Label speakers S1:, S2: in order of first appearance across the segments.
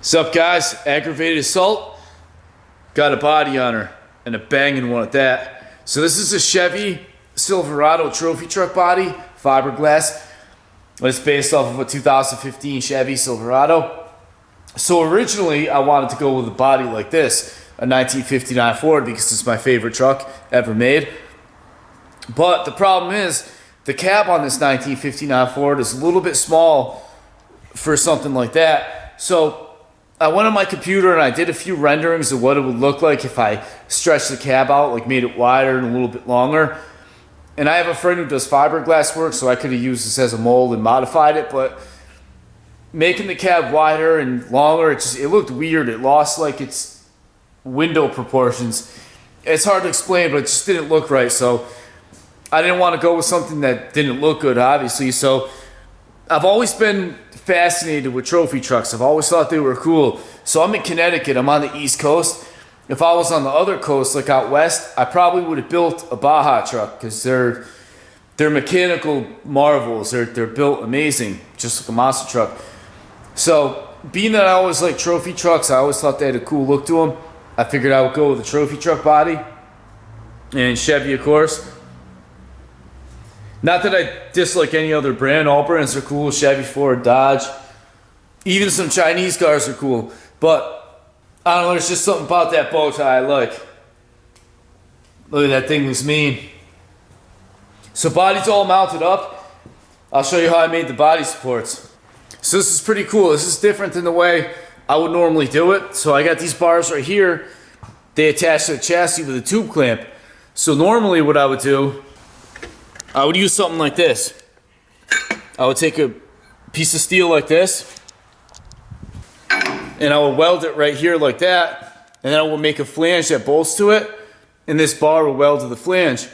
S1: What's up, guys? Aggravated assault. Got a body on her, and a banging one at that. So this is a Chevy Silverado trophy truck body, fiberglass. It's based off of a 2015 Chevy Silverado. So originally, I wanted to go with a body like this, a 1959 Ford, because it's my favorite truck ever made. But the problem is, the cab on this 1959 Ford is a little bit small for something like that. So I went on my computer and I did a few renderings of what it would look like if I stretched the cab out, like made it wider and a little bit longer. And I have a friend who does fiberglass work, so I could have used this as a mold and modified it, but making the cab wider and longer, it looked weird. It lost like its window proportions. It's hard to explain, but it just didn't look right. So I didn't want to go with something that didn't look good, obviously. So I've always been fascinated with trophy trucks. I've always thought they were cool. So I'm in Connecticut. I'm on the East Coast. If I was on the other coast, like out west, I probably would have built a Baja truck because they're mechanical marvels. They're built amazing, just like a monster truck. So being that I always like trophy trucks, I always thought they had a cool look to them. I figured I would go with a trophy truck body, and Chevy, of course. Not that I dislike any other brand. All brands are cool. Chevy, Ford, Dodge. Even some Chinese cars are cool. But I don't know, there's just something about that bow tie I like. Look at that thing, was mean. So body's all mounted up. I'll show you how I made the body supports. So this is pretty cool. This is different than the way I would normally do it. So I got these bars right here. They attach to the chassis with a tube clamp. So normally what I would do, I would use something like this. I would take a piece of steel like this, and I would weld it right here like that, and then I would make a flange that bolts to it, and this bar will weld to the flange.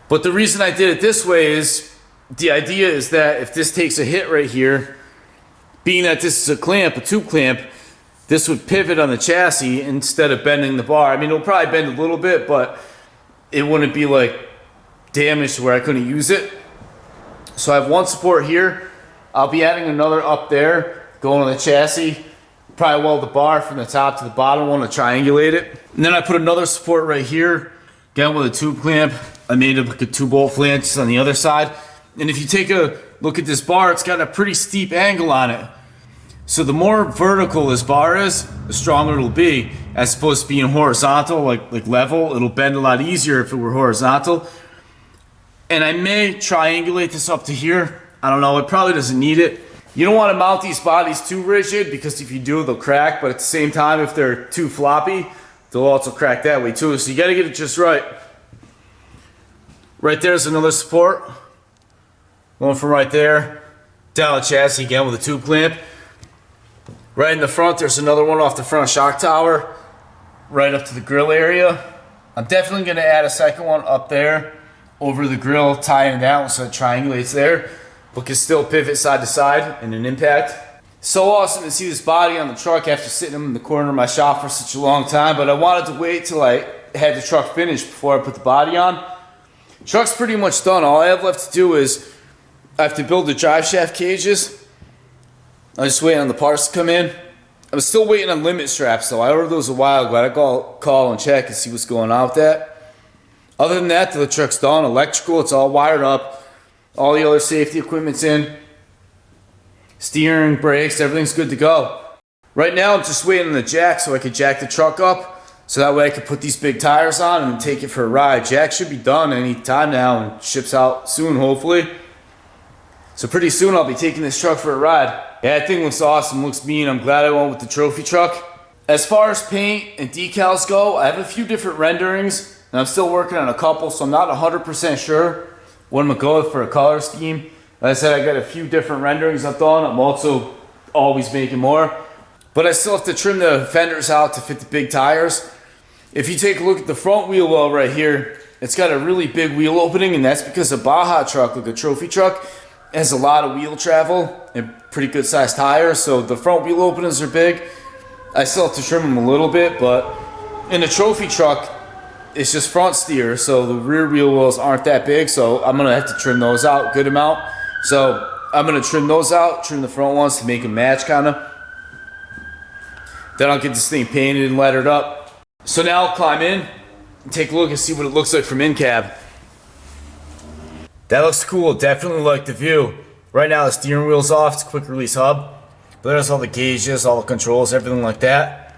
S1: But the reason I did it this way is, the idea is that if this takes a hit right here, being that this is a clamp, a tube clamp, this would pivot on the chassis instead of bending the bar. I mean, it'll probably bend a little bit, but it wouldn't be like damaged where I couldn't use it. So I have one support here. I'll be adding another up there, going on the chassis. Probably weld the bar from the top to the bottom, want to triangulate it. And then I put another support right here, again with a tube clamp. I made it like a 2-bolt flange on the other side. And if you take a look at this bar, it's got a pretty steep angle on it. So the more vertical this bar is, the stronger it'll be. As opposed to being horizontal, like level, it'll bend a lot easier if it were horizontal. And I may triangulate this up to here. I don't know, it probably doesn't need it. You don't want to mount these bodies too rigid, because if you do, they'll crack. But at the same time, if they're too floppy, they'll also crack that way too. So you got to get it just right. Right there's another support. Going from right there down the chassis again with a tube clamp. Right in the front, there's another one off the front shock tower, right up to the grill area. I'm definitely going to add a second one up there over the grill, tying it down so it triangulates there, but can still pivot side to side in an impact. So awesome to see this body on the truck after sitting in the corner of my shop for such a long time, but I wanted to wait till I had the truck finished before I put the body on. Truck's pretty much done. All I have left to do is I have to build the drive shaft cages. I'm just waiting on the parts to come in. I'm still waiting on limit straps though. I ordered those a while ago. I gotta call and check and see what's going on with that. Other than that, the truck's done. Electrical, it's all wired up. All the other safety equipment's in. Steering, brakes, everything's good to go. Right now, I'm just waiting on the jack so I could jack the truck up, so that way I could put these big tires on and take it for a ride. Jack should be done any time now and ships out soon, hopefully. So pretty soon I'll be taking this truck for a ride. Yeah, that thing looks awesome, looks mean. I'm glad I went with the trophy truck. As far as paint and decals go, I have a few different renderings. And I'm still working on a couple, so I'm not 100% sure what I'm going to go with for a color scheme. Like I said, I got a few different renderings I've done. I'm also always making more. But I still have to trim the fenders out to fit the big tires. If you take a look at the front wheel well right here, it's got a really big wheel opening, and that's because a Baja truck, like a trophy truck, has a lot of wheel travel and pretty good sized tires, so the front wheel openings are big. I still have to trim them a little bit, but in a trophy truck, it's just front steer, so the rear wheel wells aren't that big, so I'm gonna have to trim those out a good amount. So I'm gonna trim those out, trim the front ones to make them match kinda. Then I'll get this thing painted and lettered up. So now I'll climb in and take a look and see what it looks like from in cab. That looks cool, definitely like the view. Right now the steering wheel's off, it's a quick release hub. But there's all the gauges, all the controls, everything like that.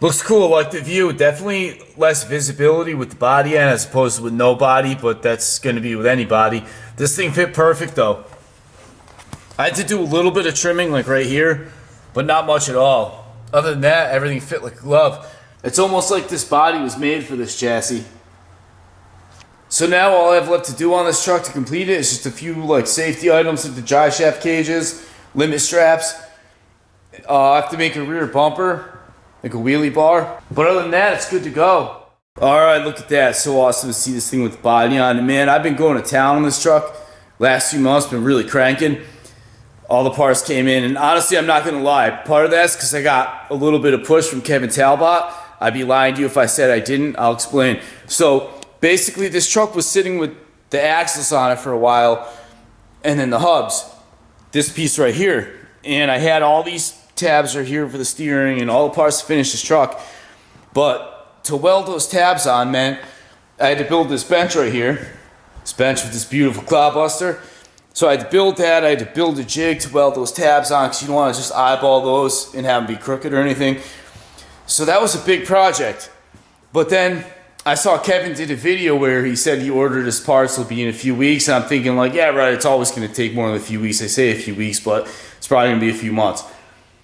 S1: Looks cool, like the view. Definitely less visibility with the body end as opposed to with no body, but that's going to be with any body. This thing fit perfect though. I had to do a little bit of trimming like right here, but not much at all. Other than that, everything fit like a glove. It's almost like this body was made for this chassis. So now all I have left to do on this truck to complete it is just a few like safety items like the drive shaft cages, limit straps. I have to make a rear bumper, like a wheelie bar. But other than that, it's good to go. Alright, look at that. So awesome to see this thing with the body on it. Man, I've been going to town on this truck. Last few months, been really cranking. All the parts came in, and honestly, I'm not going to lie. Part of that's because I got a little bit of push from Kevin Talbot. I'd be lying to you if I said I didn't. I'll explain. So basically, this truck was sitting with the axles on it for a while, and then the hubs. This piece right here. And I had all these tabs right here for the steering and all the parts to finish this truck. But to weld those tabs on meant I had to build this bench right here. This bench with this beautiful cloudbuster. So I had to build that. I had to build a jig to weld those tabs on because you don't want to just eyeball those and have them be crooked or anything. So that was a big project. But then I saw Kevin did a video where he said he ordered his parts, will be in a few weeks. And I'm thinking like, yeah, right, it's always going to take more than a few weeks. I say a few weeks, but it's probably going to be a few months.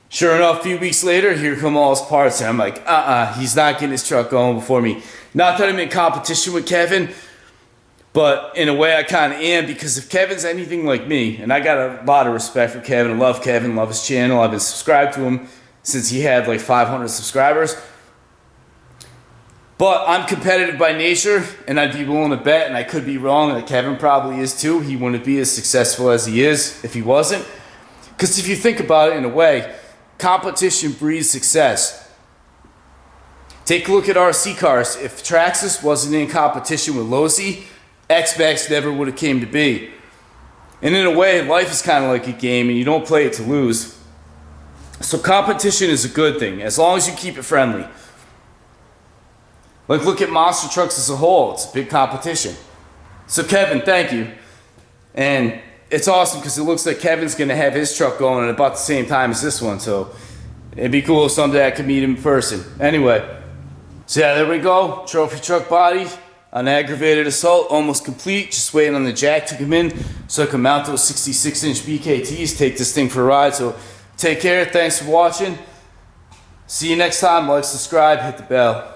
S1: Sure enough, a few weeks later, here come all his parts. And I'm like, he's not getting his truck going before me. Not that I'm in competition with Kevin, but in a way I kind of am, because if Kevin's anything like me, and I got a lot of respect for Kevin, I love Kevin, love his channel. I've been subscribed to him since he had like 500 subscribers. But I'm competitive by nature, and I'd be willing to bet, and I could be wrong, that Kevin probably is too. He wouldn't be as successful as he is if he wasn't. Because if you think about it in a way, competition breeds success. Take a look at RC cars. If Traxxas wasn't in competition with Losi, X-Max never would have came to be. And in a way, life is kind of like a game, and you don't play it to lose. So competition is a good thing, as long as you keep it friendly. Like, look at monster trucks as a whole. It's a big competition. So Kevin, thank you. And it's awesome because it looks like Kevin's going to have his truck going at about the same time as this one. So it'd be cool if someday I could meet him in person. Anyway, so yeah, there we go. Trophy truck body on Aggravated Assault, almost complete. Just waiting on the jack to come in so I can mount those 66-inch BKTs, take this thing for a ride. So take care. Thanks for watching. See you next time. Like, subscribe, hit the bell.